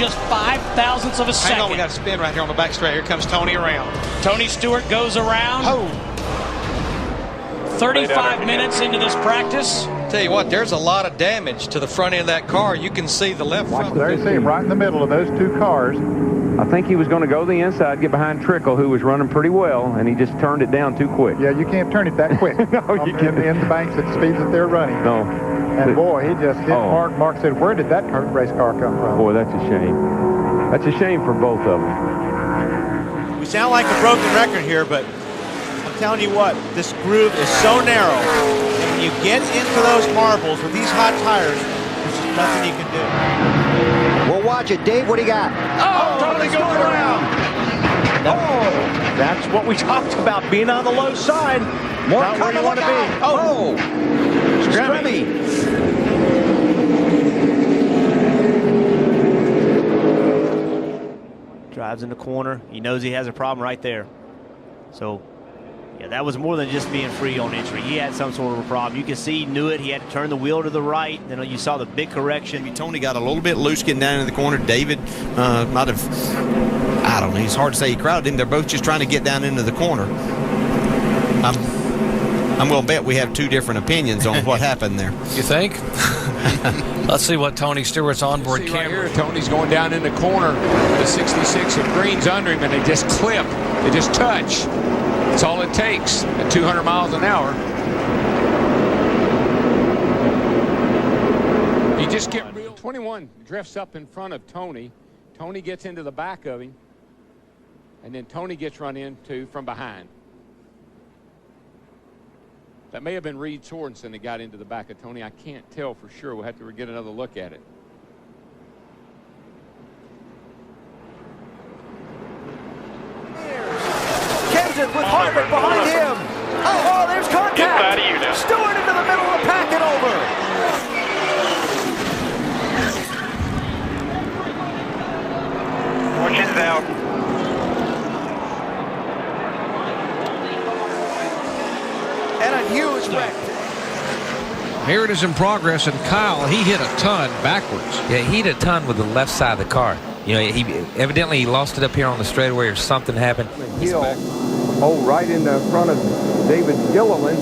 just 5/1000ths of a second. Hang on, we got a spin right here on the back straight. Here comes Tony around. Tony Stewart goes around. Oh. 35 minutes into this practice. Tell you what, there's a lot of damage to the front end of that car. You can see the left front. There you see him right in the middle of those two cars. I think he was going to go the inside, get behind Trickle, who was running pretty well, and he just turned it down too quick. Yeah, you can't turn it that quick. No, you can't. In the banks at the speeds that they're running. No. And boy, he just hit Mark. Mark said, where did that race car come from? Boy, that's a shame. That's a shame for both of them. We sound like a broken record here, but I'm telling you what, this groove is so narrow. And when you get into those marbles with these hot tires, there's just nothing you can do. We'll watch it. Dave, what do you got? Oh, Tony goes around. Oh, that's what we talked about, being on the low side. More not where you want to be. Oh, Stremmy. Drives in the corner. He knows he has a problem right there. So, yeah, that was more than just being free on entry. He had some sort of a problem. You can see he knew it. He had to turn the wheel to the right. Then you saw the big correction. Tony got a little bit loose getting down in the corner. David might have, I don't know, it's hard to say he crowded him. They're both just trying to get down into the corner. I'm going to bet we have two different opinions on what happened there. You think? Let's see what Tony Stewart's onboard camera. Right here, Tony's going down in the corner. The 66 of Green's under him, and they just clip. They just touch. That's all it takes at 200 miles an hour. You just get real. 21 drifts up in front of Tony. Tony gets into the back of him, and then Tony gets run into from behind. That may have been Reed Sorensen that got into the back of Tony. I can't tell for sure. We'll have to get another look at it. Kenseth with Harvick behind him. Oh, there's contact. Get out of you now. Stewart into the middle of the pack and over. Fortune's out. And a huge wreck. Here it is in progress, and Kyle, he hit a ton backwards. Yeah, he hit a ton with the left side of the car. You know, he evidently he lost it up here on the straightaway or something happened. Hill, right in the front of David Gilliland.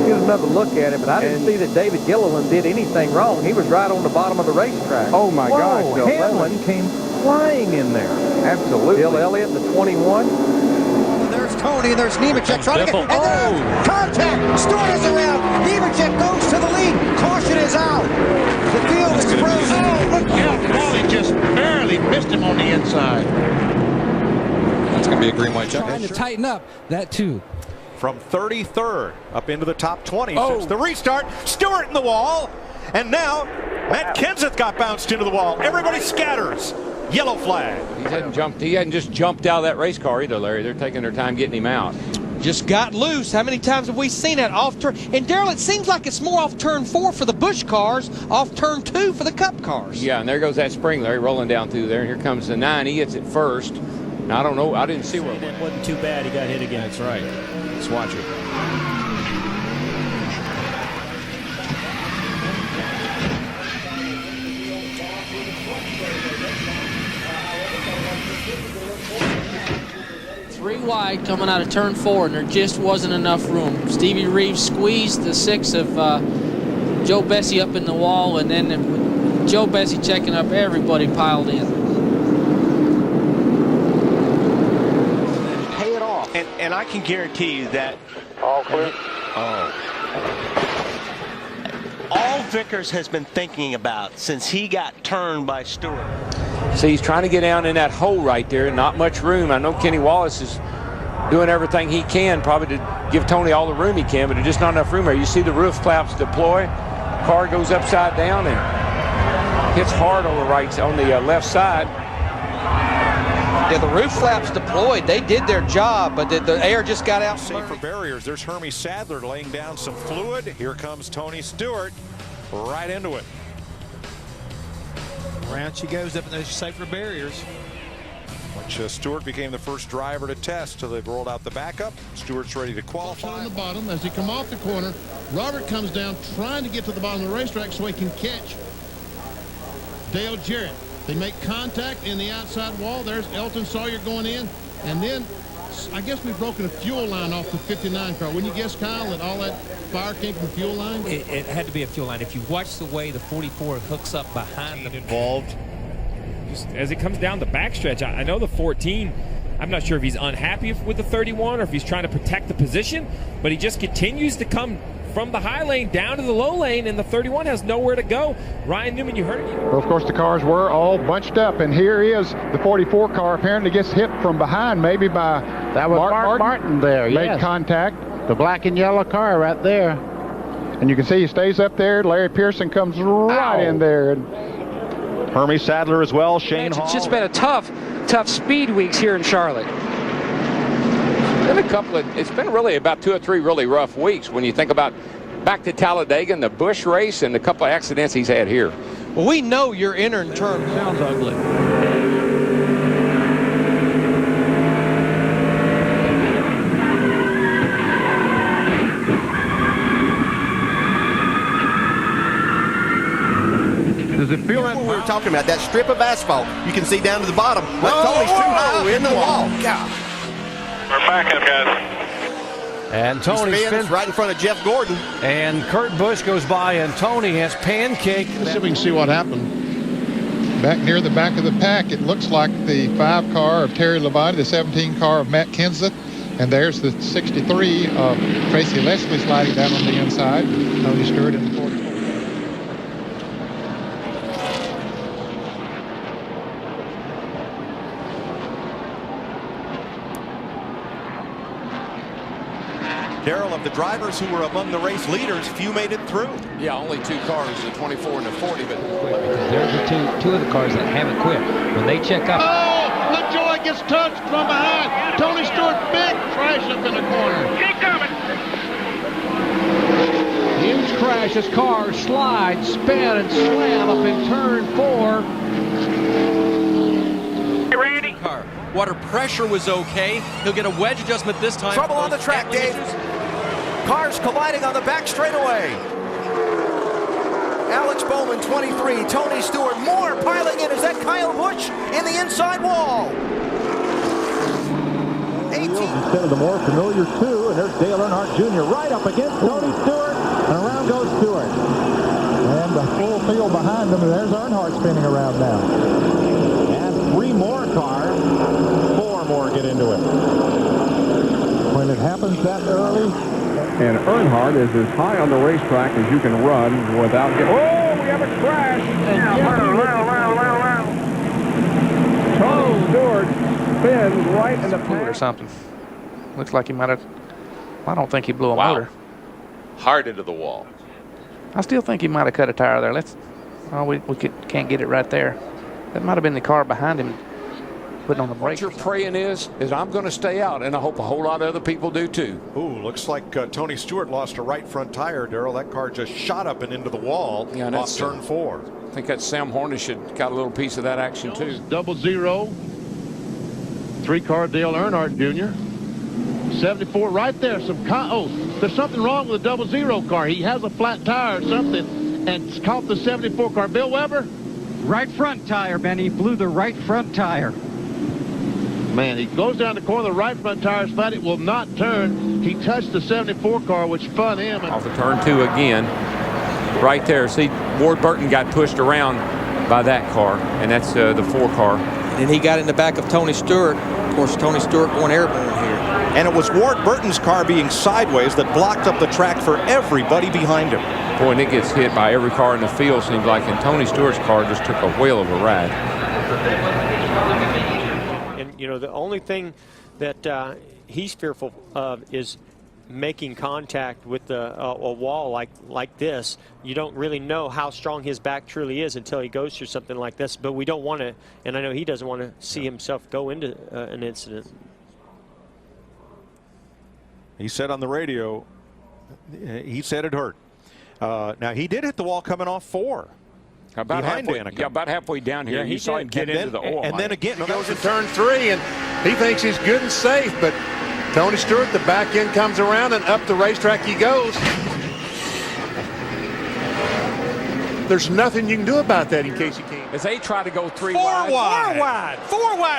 Get another look at it, but I didn't see that David Gilliland did anything wrong. He was right on the bottom of the racetrack. Oh my gosh. Hamlin came flying in there. Absolutely. Bill Elliott, the 21. There's Tony, and there's Nemechek trying to get, and there's contact. Stewart is around. Nemechek goes to the lead. Caution is out. The field is frozen. Oh, look how Paulie just barely missed him on the inside. That's going to be a green-white check. Trying to tighten up that too. From 33rd up into the top 20 since the restart. Stewart in the wall, and now Matt Kenseth got bounced into the wall. Everybody scatters. Yellow flag. He hadn't just jumped out of that race car either, Larry. They're taking their time getting him out. Just got loose. How many times have we seen that off turn? And Darrell, it seems like it's more off turn 4 for the Busch cars, off turn 2 for the Cup cars. Yeah, and there goes that spring, Larry, rolling down through there. And here comes the 9. He hits it first. And I don't know. I didn't see where it It wasn't too bad. He got hit again. That's right. Let's watch it. Three wide coming out of turn 4, and there just wasn't enough room. Stevie Reeves squeezed the 6 of Joe Bessie up in the wall, and then with Joe Bessie checking up, everybody piled in. Pay it off. And I can guarantee you that All clear. all Vickers has been thinking about since he got turned by Stewart. See, he's trying to get down in that hole right there. Not much room. I know Kenny Wallace is doing everything he can probably to give Tony all the room he can, but there's just not enough room there. You see the roof flaps deploy. Car goes upside down and hits hard on the left side. Yeah, the roof flaps deployed. They did their job, but the air just got out. Safe for barriers. There's Hermie Sadler laying down some fluid. Here comes Tony Stewart right into it. Around she goes up in those safer barriers. Which Stewart became the first driver to test till they've rolled out the backup. Stewart's ready to qualify. On the bottom as he come off the corner, Robert comes down trying to get to the bottom of the racetrack so he can catch Dale Jarrett. They make contact in the outside wall. There's Elton Sawyer going in. And then I guess we've broken a fuel line off the 59 car. Wouldn't you guess, Kyle, that all that fire came from the fuel line? It had to be a fuel line. If you watch the way the 44 hooks up behind the involved. Just as it comes down the backstretch, I know the 14, I'm not sure if he's unhappy with the 31 or if he's trying to protect the position, but he just continues to come from the high lane down to the low lane, and the 31 has nowhere to go. Ryan Newman, you heard it. Well, of course, the cars were all bunched up, and here is the 44 car. Apparently gets hit from behind, maybe by That was Mark Martin there, made yes. contact. The black and yellow car right there. And you can see he stays up there. Larry Pearson comes right in there. Hermie Sadler as well, Shane Hall. It's just been a tough speed weeks here in Charlotte. It's been really about 2 or 3 really rough weeks when you think about back to Talladega and the Busch race and a couple of accidents he's had here. Well, we know you're entering turn. Sounds ugly. Does it feel like we were talking about? That strip of asphalt you can see down to the bottom. Tony's too high up into the wall. God. We're back up, guys. And Tony spins right in front of Jeff Gordon. And Kurt Busch goes by, and Tony has pancaked. Let's see if we can see what happened. Back near the back of the pack, it looks like the 5 car of Terry Labonte, the 17 car of Matt Kenseth, and there's the 63 of Tracy Leslie sliding down on the inside. Tony Stewart in the 44. Darrell, of the drivers who were among the race leaders, few made it through. Yeah, only 2 cars, the 24 and the 40. But there's the two of the cars that haven't quit. When they check up. Oh, LaJoy gets touched from behind. Tony Stewart, big crash up in the corner. Keep coming. Huge crash as cars slide, spin, and slam up in turn 4. Hey, Randy. Water pressure was okay. He'll get a wedge adjustment this time. Trouble on the track, Dave. Cars colliding on the back straightaway. Alex Bowman, 23. Tony Stewart, more piling in. Is that Kyle Busch in the inside wall? 18. Instead of the more familiar 2, and there's Dale Earnhardt Jr. right up against Tony Stewart, and around goes Stewart. And the full field behind them, and there's Earnhardt spinning around now. And 3 more cars, 4 more get into it. When it happens that early. And Earnhardt is as high on the racetrack as you can run without getting... Oh, we have a crash! Tony Stewart spins right in the fluid or something. Looks like he might have. I don't think he blew a motor. Hard into the wall. I still think he might have cut a tire there. Can't get it right there. That might have been the car behind him putting on the brakes. What you're praying is I'm going to stay out, and I hope a whole lot of other people do too. Ooh, looks like Tony Stewart lost a right front tire, Darrell. That car just shot up and into the wall off turn 4. I think that Sam Hornish had got a little piece of that action too. 00. 3-car Dale Earnhardt Jr. 74 right there. There's something wrong with the 00 car. He has a flat tire or something, and it's caught the 74 car. Bill Weber? Right front tire, Benny. Blew the right front tire. Man, he goes down the corner, the right front tire is flat. It will not turn. He touched the 74 car, which spun him. Off of turn 2 again. Right there. See, Ward Burton got pushed around by that car, and that's the 4 car. And then he got in the back of Tony Stewart. Of course, Tony Stewart going airborne here. And it was Ward Burton's car being sideways that blocked up the track for everybody behind him. Boy, and it gets hit by every car in the field, seems like, and Tony Stewart's car just took a whale of a ride. And, you know, the only thing that he's fearful of is making contact with a wall like this. You don't really know how strong his back truly is until he goes through something like this. But we don't want to, and I know he doesn't want to see himself go into an incident. He said on the radio, he said it hurt. Now, he did hit the wall coming off 4. About halfway down here. Yeah, you saw him get into the oil. And then again, goes to turn 3, and he thinks he's good and safe, but Tony Stewart, the back end comes around, and up the racetrack he goes. There's nothing you can do about that in case you can't. as they try to go Four wide.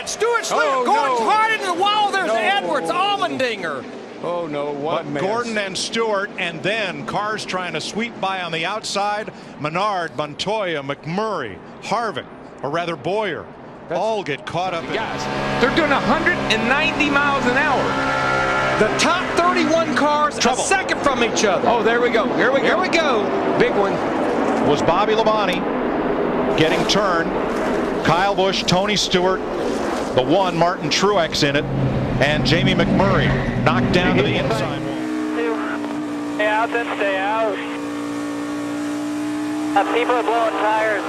Stewart Oh, Gordon's no. hard into the wall. There's No. Edwards, Almendinger. Oh, no, what a mess. Gordon and Stewart, and then cars trying to sweep by on the outside. Menard, Montoya, McMurray, Harvick, or rather Boyer, all get caught up. Guys, they're doing 190 miles an hour. The top 31 cars a second from each other. Oh, there we go. Here we go. Big one. Was Bobby Labonte getting turned. Kyle Busch, Tony Stewart, the one, Martin Truex in it, and Jamie McMurray knocked down to the inside wall. Stay out, then stay out. People are blowing tires.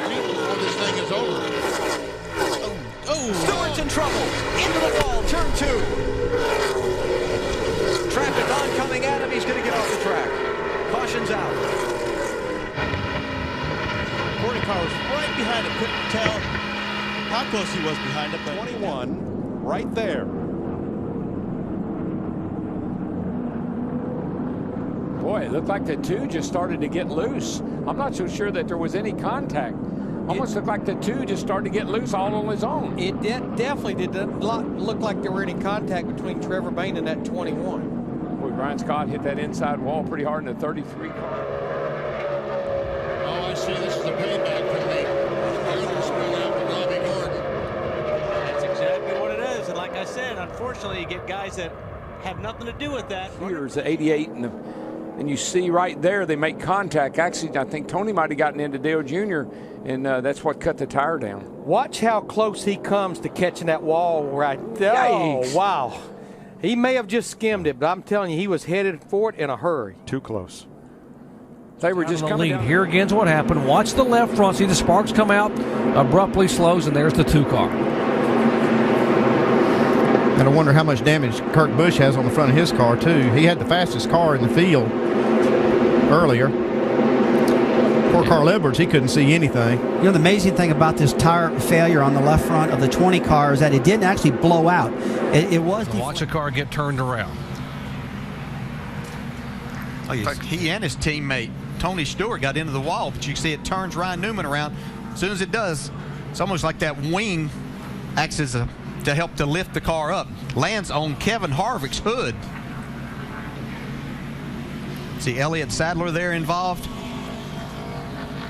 Before this thing is over. Stewart's in trouble. Into the wall, turn 2. Traffic oncoming at him. He's going to get off the track. Caution's out. Corey car was right behind him. Couldn't tell how close he was behind him. 21, right there. Boy, it looked like the 2 just started to get loose. I'm not so sure that there was any contact. Almost looked like the 2 just started to get loose all on his own. It definitely did not look like there were any contact between Trevor Bayne and that 21. Boy, Brian Scott hit that inside wall pretty hard in the 33 car. Oh, I see. This is a payback for me. Robbie Gordon. That's exactly what it is. And like I said, unfortunately, you get guys that have nothing to do with that. Here's the 88 and you see right there they make contact. Actually, I think Tony might have gotten into Dale Jr. and that's what cut the tire down. Watch how close he comes to catching that wall right there. Yikes. Oh, wow. He may have just skimmed it, but I'm telling you, he was headed for it in a hurry. Too close. They were just coming down. Here again's what happened. Watch the left front. See the sparks come out, abruptly slows, and there's the 2 car. And I wonder how much damage Kurt Busch has on the front of his car, too. He had the fastest car in the field earlier. Poor Carl Edwards, he couldn't see anything. You know, the amazing thing about this tire failure on the left front of the 20 car is that it didn't actually blow out. It was. Watch a car get turned around. Oh, he and his teammate Tony Stewart got into the wall, but you can see it turns Ryan Newman around. As soon as it does, it's almost like that wing acts as to help to lift the car up. Lands on Kevin Harvick's hood. See Elliott Sadler there involved.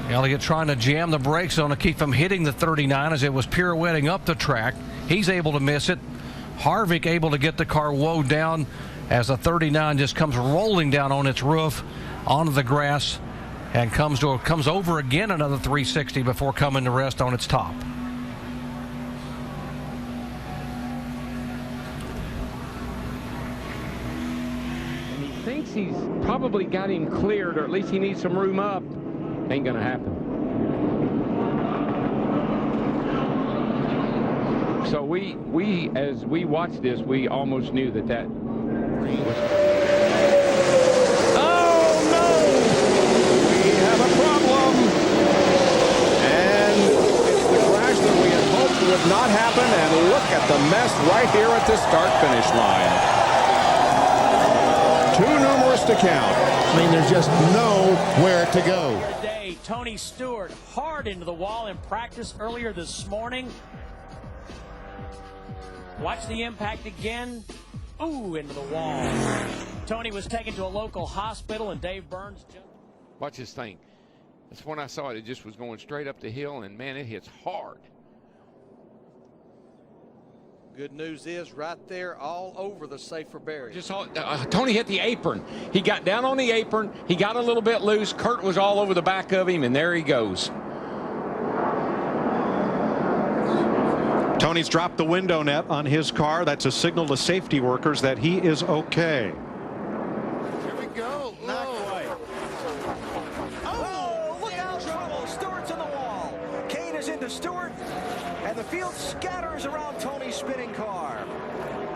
Elliott trying to jam the brakes on to keep from hitting the 39 as it was pirouetting up the track. He's able to miss it. Harvick able to get the car woed down as the 39 just comes rolling down on its roof onto the grass and comes over again another 360 before coming to rest on its top. And he thinks he's probably got him cleared, or at least he needs some room up. Ain't gonna happen. So we as we watched this, we almost knew that was. Oh no! We have a problem. And it's the crash that we had hoped would not happen. And look at the mess right here at the start-finish line. Too numerous to count. I mean, there's just nowhere to go. Today, Tony Stewart hard into the wall in practice earlier this morning. Watch the impact again. Ooh, into the wall. Tony was taken to a local hospital, and Dave Burns. Watch this thing. That's when I saw it. It just was going straight up the hill, and man, it hits hard. Good news is right there all over the safer barrier. Just Tony hit the apron. He got down on the apron. He got a little bit loose. Kurt was all over the back of him, and there he goes. Tony's dropped the window net on his car. That's a signal to safety workers that he is okay. Here we go. Not quite. Oh, look out, trouble. Stewart's in the wall. Kane is into Stewart, and the field scatters around Tony's spinning car.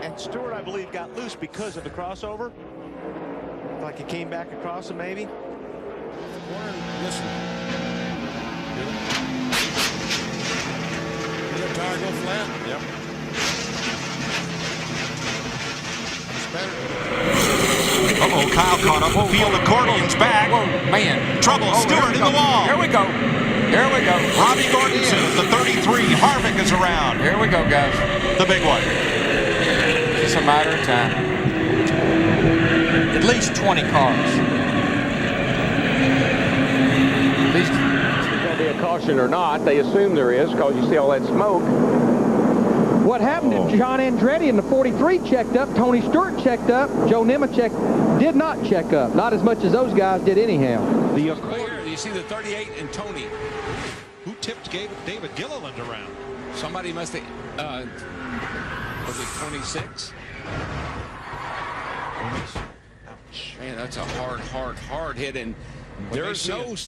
And Stewart, I believe, got loose because of the crossover. Like he came back across him, maybe. Listen. Did the tire go flat? Yep. Uh-oh, Kyle caught up. Field accordion's back. Whoa, man. Trouble. Stewart in the wall. Here we go. Here we go. Robbie Gordonson at the 33. Harvick is around. Here we go, guys. The big one. It's a matter of time. At least 20 cars. At least. There's going to be a caution or not. They assume there is because you see all that smoke. What happened to John Andretti in the 43 checked up, Tony Stewart checked up, Joe Nemechek did not check up. Not as much as those guys did anyhow. Right here, you see the 38 and Tony. Who tipped David Gilliland around? Somebody must have, was it 26? Man, that's a hard hit, and there's no